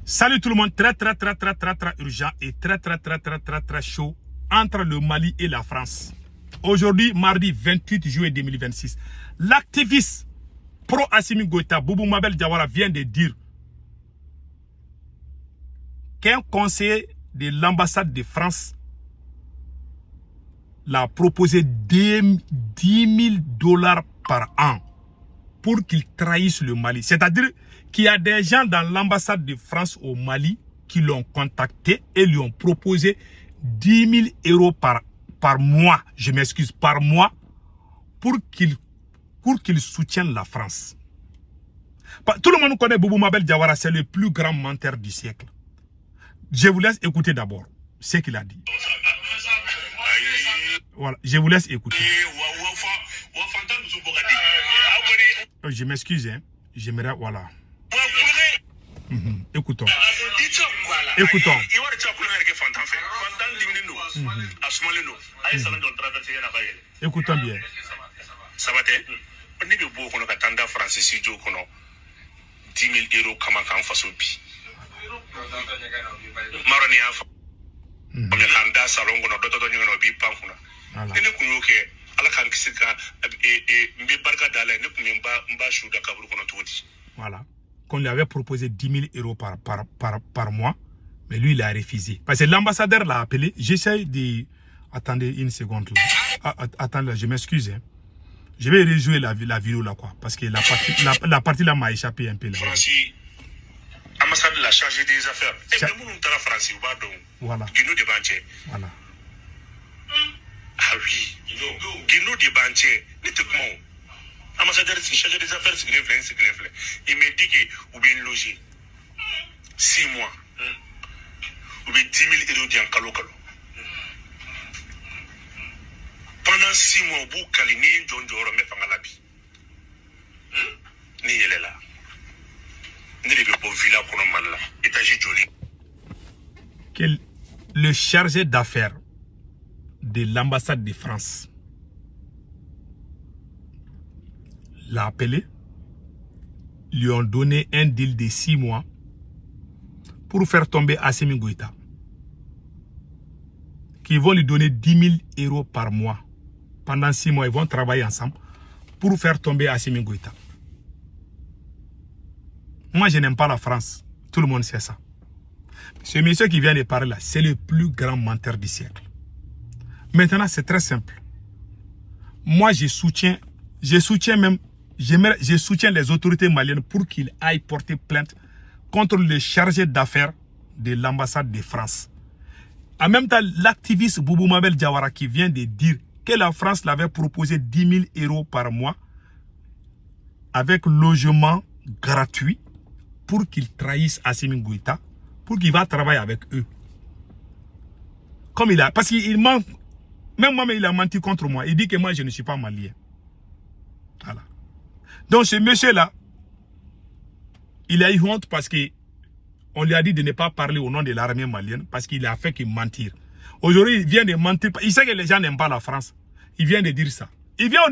Salut tout le monde, très urgent et très chaud entre le Mali et la France. Aujourd'hui, mardi 28 juillet 2026, l'activiste pro-Assimi Goïta, Boubou Mabel Diawara, vient de dire qu'un conseiller de l'ambassade de France l'a proposé 10 000 $ par an pour qu'il trahisse le Mali. C'est-à-dire qu'il y a des gens dans l'ambassade de France au Mali qui l'ont contacté et lui ont proposé 10 000 € par mois, je m'excuse, par mois, pour qu'il soutienne la France. Tout le monde connaît Boubou Mabel Diawara, c'est le plus grand menteur du siècle. Je vous laisse écouter d'abord ce qu'il a dit. Voilà, je vous laisse écouter. Je m'excuse, hein. J'aimerais, voilà. Écoutons. Écoutons. Écoutons bien. Voilà. Qu'on lui avait proposé 10 000 € par mois, mais lui, il a refusé. Parce que l'ambassadeur l'a appelé. J'essaie de... Attendez une seconde. Attendez, je m'excuse. Hein. Je vais rejouer la vidéo là, quoi. Parce que la partie là m'a échappé un peu. Là. Ambassade l'a chargé des affaires. Voilà. Voilà. Ah oui. Guinou de Banché. Ambassadeur chargé des affaires, il me dit que vous bien logé 6 mois. Vous bien 10 000 € d'Ankalo. Pendant 6 mois, vous calinez John Joro me fangalabi. Ni elle est là. Ni les beaux villas qu'on a mal là. Étage joli. Le chargé d'affaires de l'ambassade de France l'a appelé, lui ont donné un deal de 6 mois pour faire tomber Assimi Goïta, qui vont lui donner 10 000 € par mois. Pendant 6 mois, ils vont travailler ensemble pour faire tomber Assimi Goïta. Moi, je n'aime pas la France. Tout le monde sait ça. Ce monsieur qui vient de parler là, c'est le plus grand menteur du siècle. Maintenant, c'est très simple. Moi, je soutiens les autorités maliennes pour qu'ils aillent porter plainte contre le chargé d'affaires de l'ambassade de France. En même temps, l'activiste Boubou Mabel Diawara qui vient de dire que la France l'avait proposé 10 000 € par mois avec logement gratuit pour qu'il trahisse Assimi Goïta, pour qu'il va travailler avec eux. Comme il a, parce qu'il ment, même moi, il a menti contre moi. Il dit que moi, je ne suis pas malien. Voilà. Donc, ce monsieur-là, il a eu honte parce qu'on lui a dit de ne pas parler au nom de l'armée malienne parce qu'il a fait qu'il mentir. Aujourd'hui, il vient de mentir. Il sait que les gens n'aiment pas la France. Il vient de dire ça. Il vient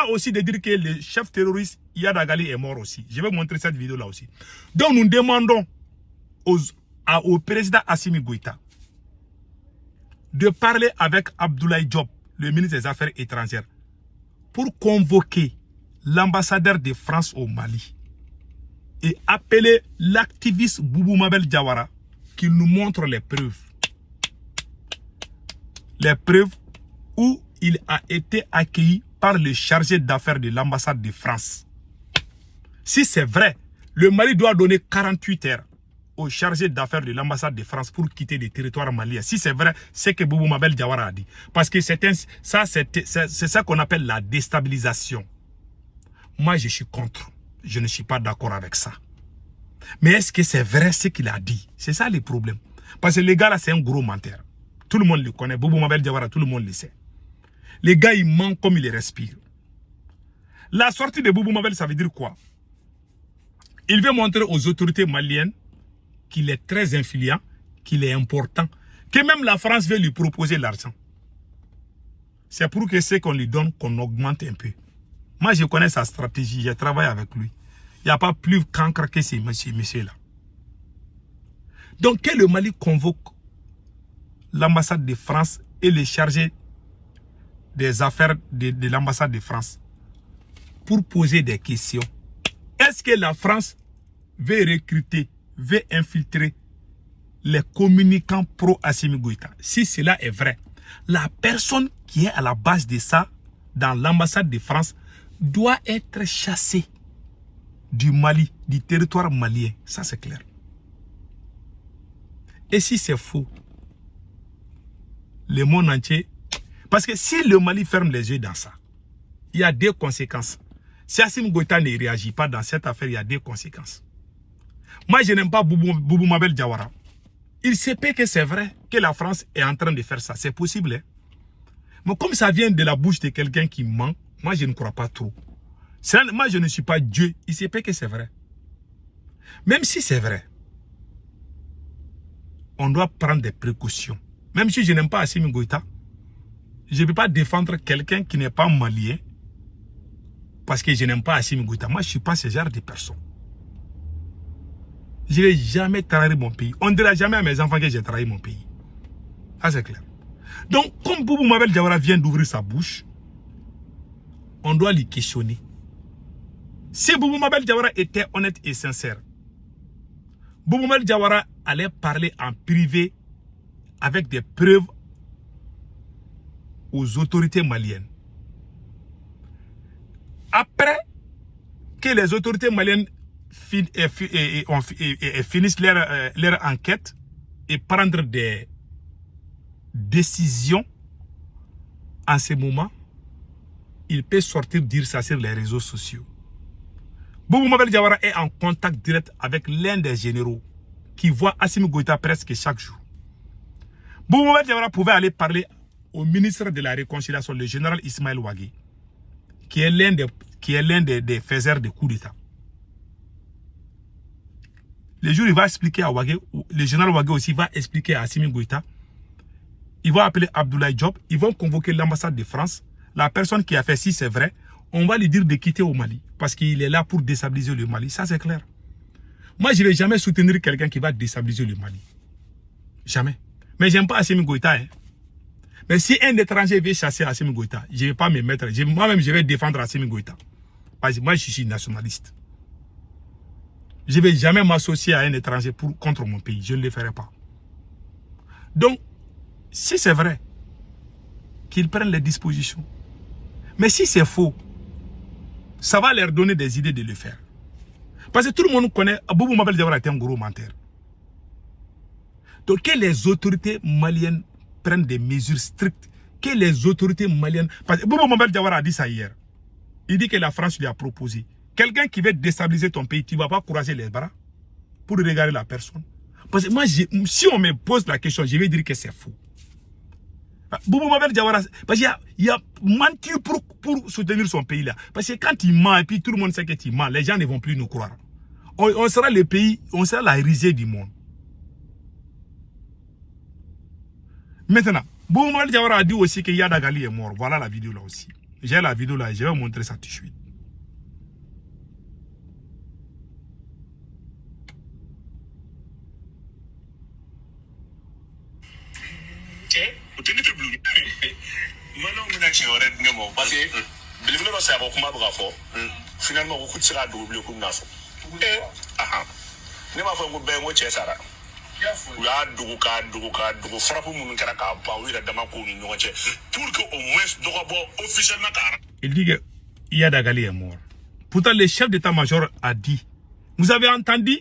aussi de dire que le chef terroriste Iyad Agali est mort aussi. Je vais vous montrer cette vidéo-là aussi. Donc, nous demandons au président Assimi Goïta de parler avec Abdoulaye Diop, le ministre des Affaires étrangères, pour convoquer l'ambassadeur de France au Mali et appeler l'activiste Boubou Mabel Diawara qu'il nous montre les preuves. Les preuves où il a été accueilli par le chargé d'affaires de l'ambassade de France. Si c'est vrai, le Mali doit donner 48 heures au chargé d'affaires de l'ambassade de France pour quitter le territoire malien. Si c'est vrai, c'est que Boubou Mabel Diawara a dit. Parce que c'est ça qu'on appelle la déstabilisation. Moi, je suis contre. Je ne suis pas d'accord avec ça. Mais est-ce que c'est vrai ce qu'il a dit? C'est ça le problème. Parce que le gars là, c'est un gros menteur. Tout le monde le connaît. Boubou Mabel Diawara, tout le monde le sait. Les gars, il ment comme il respire. La sortie de Boubou Mabel, ça veut dire quoi? Il veut montrer aux autorités maliennes qu'il est très influent, qu'il est important, que même la France veut lui proposer l'argent. C'est pour que ce qu'on lui donne, qu'on augmente un peu. Moi, je connais sa stratégie, je travaille avec lui. Il n'y a pas plus cancre que ces messieurs-là. Donc, que le Mali convoque l'ambassade de France et les chargés des affaires de l'ambassade de France pour poser des questions. Est-ce que la France veut recruter, veut infiltrer les communicants pro-Assimi Goïta? Si cela est vrai, la personne qui est à la base de ça dans l'ambassade de France doit être chassée du Mali, du territoire malien. Ça, c'est clair. Et si c'est faux, le monde entier... Parce que si le Mali ferme les yeux dans ça, il y a des conséquences. Si Assimi Goïta ne réagit pas dans cette affaire, il y a des conséquences. Moi, je n'aime pas Boubou Mabel Diawara. Il sait pas que c'est vrai que la France est en train de faire ça. C'est possible. Hein? Mais comme ça vient de la bouche de quelqu'un qui ment, moi, je ne crois pas trop. Moi, je ne suis pas Dieu. Il sait pas que c'est vrai. Même si c'est vrai, on doit prendre des précautions. Même si je n'aime pas Assimi Goïta, je ne peux pas défendre quelqu'un qui n'est pas malien parce que je n'aime pas Assimi Goïta. Moi, je ne suis pas ce genre de personne. Je ne vais jamais trahir mon pays. On ne dira jamais à mes enfants que j'ai trahi mon pays. Ça, c'est clair. Donc, comme Boubou Mabel Diawara vient d'ouvrir sa bouche, on doit lui questionner. Si Boubou Mabel Diawara était honnête et sincère, Boubou Mabel Diawara allait parler en privé avec des preuves aux autorités maliennes. Après que les autorités maliennes finissent leur enquête et prendre des décisions, en ce moment, il peut sortir dire ça sur les réseaux sociaux. Boubou Mabel Diawara est en contact direct avec l'un des généraux qui voit Assimi Goïta presque chaque jour. Boubou Mabel Diawara pouvait aller parler au ministre de la Réconciliation, le général Ismaël Ouagui, qui est l'un des faiseurs de coups d'État. Le jour, il va expliquer à Ouagui, le général Ouagui aussi va expliquer à Assimi Goïta. Il va appeler Abdoulaye Diop, ils vont convoquer l'ambassade de France. La personne qui a fait, si c'est vrai, on va lui dire de quitter au Mali. Parce qu'il est là pour déstabiliser le Mali. Ça, c'est clair. Moi, je ne vais jamais soutenir quelqu'un qui va déstabiliser le Mali. Jamais. Mais j'aime pas Assimi Goïta. Hein. Mais si un étranger veut chasser Assimi Goïta, je ne vais pas me mettre. Moi-même, je vais défendre Assimi Goïta. Parce que moi, je suis nationaliste. Je ne vais jamais m'associer à un étranger contre mon pays. Je ne le ferai pas. Donc, si c'est vrai, qu'ils prennent les dispositions. Mais si c'est faux, ça va leur donner des idées de le faire. Parce que tout le monde connaît, Boubou Mabel Diawara est un gros menteur. Donc que les autorités maliennes prennent des mesures strictes, que les autorités maliennes... Parce que Boubou Mabel Diawara a dit ça hier. Il dit que la France lui a proposé. Quelqu'un qui veut déstabiliser ton pays, tu ne vas pas croiser les bras pour regarder la personne. Parce que moi, si on me pose la question, je vais dire que c'est faux. Boubou Mabel Diawara, parce qu'il a menti pour soutenir son pays là. Parce que quand il ment et puis tout le monde sait que tu mens, les gens ne vont plus nous croire. On sera le pays, on sera la risée du monde. Maintenant, Boubou Mabel Diawara a dit aussi que Yada Gali est mort. Voilà la vidéo là aussi. J'ai la vidéo là, je vais vous montrer ça tout de suite. Parce que finalement, beaucoup de sera doublé comme ça. Ne m'a fait un peu de ça. Il y a deux frappes pour qu'au moins, officiellement, il dit que Yada Gali est mort. Pourtant, le chef d'état-major a dit, vous avez entendu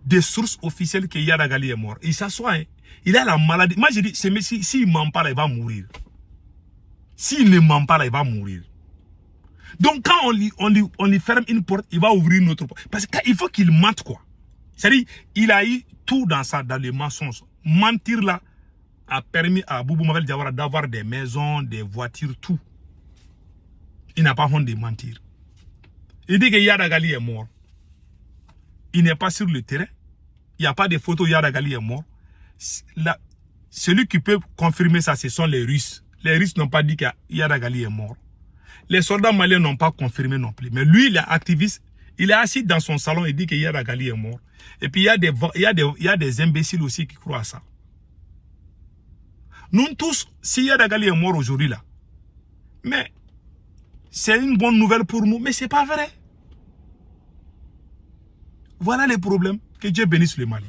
des sources officielles que Yada Gali est mort. Il s'assoit, hein. Il a la maladie. Moi, je dis, s'il ne ment pas, là, il va mourir. S'il ne ment pas, là, il va mourir. Donc, quand on lui ferme une porte, il va ouvrir une autre porte. Parce qu'il faut qu'il mente, quoi. C'est-à-dire, il a eu tout dans ça, dans les mensonges. Mentir, là, a permis à Boubou Mabel Diawara d'avoir des maisons, des voitures, tout. Il n'a pas honte de mentir. Il dit que Yada Gali est mort. Il n'est pas sur le terrain. Il n'y a pas de photos, Yada Gali est mort. Celui qui peut confirmer ça, ce sont les Russes. Les Russes n'ont pas dit que Yada Gali est mort. Les soldats maliens n'ont pas confirmé non plus. Mais lui, il est activiste. Il est assis dans son salon et dit que Yada Gali est mort. Et puis il y a des imbéciles aussi qui croient à ça. Nous tous, si Yada Gali est mort aujourd'hui là, mais c'est une bonne nouvelle pour nous, mais c'est pas vrai. Voilà les problèmes. Que Dieu bénisse le Mali.